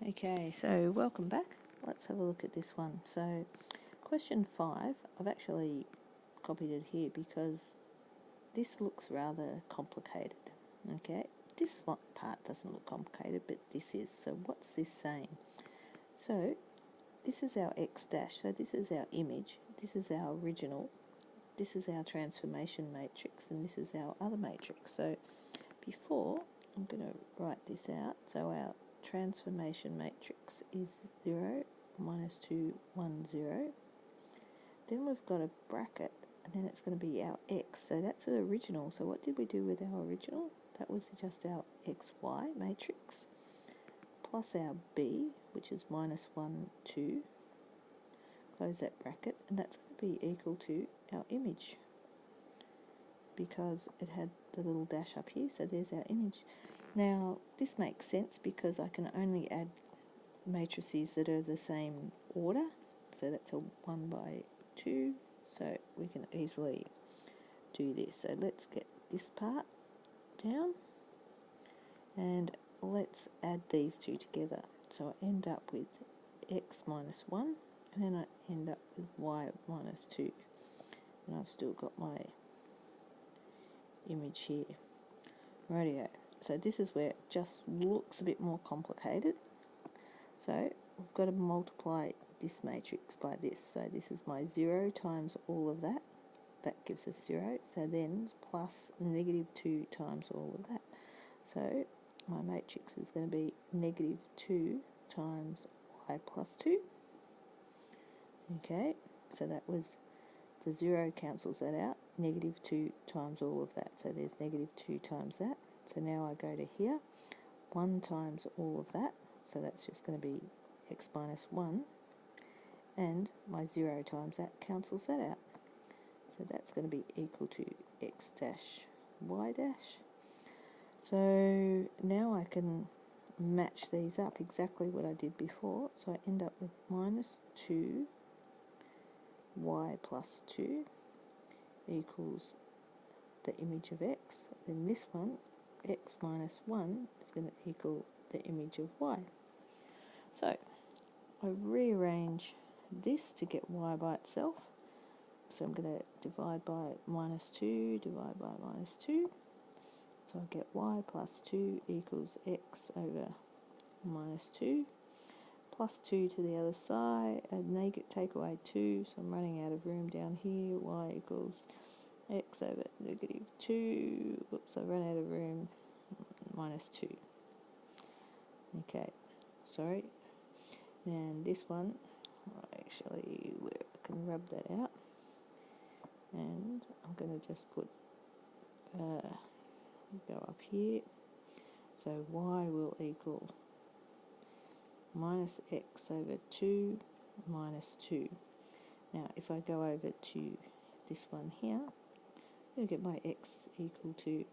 Okay, so welcome back. Let's have a look at this one. So question 5, I've actually copied it here because this looks rather complicated. Okay, this part doesn't look complicated, but this is. So what's this saying? So this is our x dash, so this is our image, this is our original, this is our transformation matrix, and this is our other matrix. So before, I'm going to write this out. So our transformation matrix is 0, minus 2, 1, 0. Then we've got a bracket, and then it's going to be our x. So that's the original. So what did we do with our original? That was just our xy matrix, plus our b, which is minus 1, 2. Close that bracket, and that's going to be equal to our image, because it had the little dash up here, so there's our image. Now, this makes sense because I can only add matrices that are the same order, so that's a 1 by 2, so we can easily do this. So let's get this part down, and let's add these two together. So I end up with x minus 1, and then I end up with y minus 2, and I've still got my image here. Rightio. So this is where it just looks a bit more complicated. So we've got to multiply this matrix by this. So this is my 0 times all of that. That gives us 0. So then plus negative 2 times all of that. So my matrix is going to be negative 2 times y plus 2. Okay, so that was the 0 cancels that out. Negative 2 times all of that. So there's negative 2 times that. So now I go to here. 1 times all of that. So that's just going to be x minus 1. And my 0 times that cancels that out. So that's going to be equal to x dash y dash. So now I can match these up exactly what I did before. So I end up with minus 2 y plus 2 equals the image of x. Then this one, x minus 1, is going to equal the image of y. So I rearrange this to get y by itself. So I'm going to divide by minus 2, divide by minus 2. So I get y plus 2 equals x over minus 2. Plus 2 to the other side, take away 2, so I'm running out of room down here. Y equals x over negative 2. Whoops, I ran out of room. Minus 2. Okay, sorry. And this one, actually, I can rub that out. And I'm going to just put, go up here. So y will equal minus x over 2 minus 2. Now, if I go over to this one here, I'm going to get my x equal to,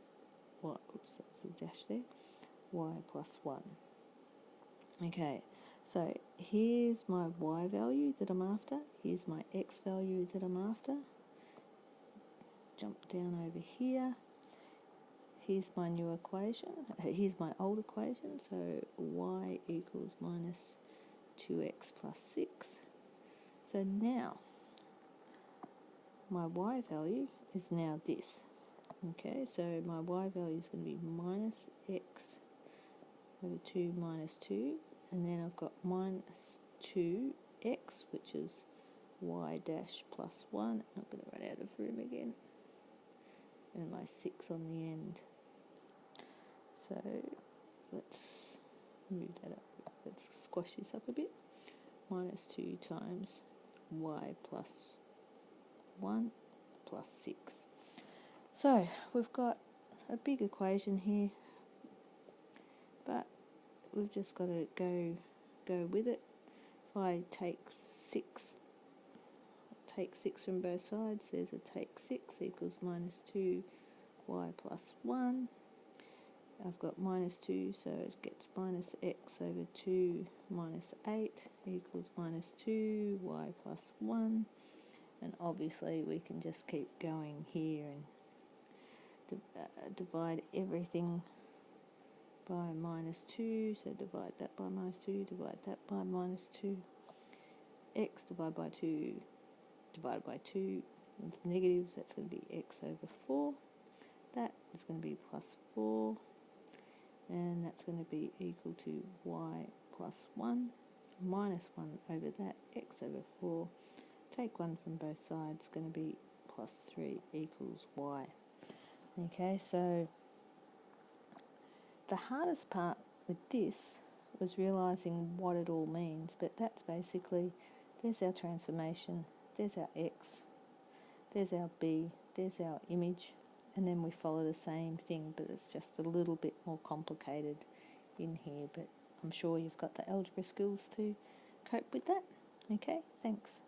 what? Oops, that's a dash there. Y plus 1. Okay, so here's my y value that I'm after. Here's my x value that I'm after. Jump down over here. Here's my new equation. Here's my old equation. So y equals minus 2x plus 6. So now my y value is now this. Okay, so my y value is going to be minus x over 2 minus 2. And then I've got minus 2x, which is y dash plus 1. I'm going to run out of room again. And my 6 on the end. So let's move that up. Let's squash this up a bit. Minus 2 times y plus 1 plus 6. So we've got a big equation here, but we've just got to go with it. If I take 6 from both sides, there's a take 6 equals minus 2 y plus 1. I've got minus 2, so it gets minus x over 2 minus 8 equals minus 2 y plus 1. And obviously we can just keep going here and divide everything by minus 2, so divide that by minus 2, divide that by minus 2, x divided by 2 divided by 2, with negatives, that's going to be x over 4, that is going to be plus 4, and that's going to be equal to y plus 1, minus 1 over that, x over 4, take 1 from both sides, going to be plus 3 equals y. Okay, so the hardest part with this was realising what it all means, but that's basically, there's our transformation, there's our x, there's our b, there's our image, and then we follow the same thing, but it's just a little bit more complicated in here, but I'm sure you've got the algebra skills to cope with that. Okay, thanks.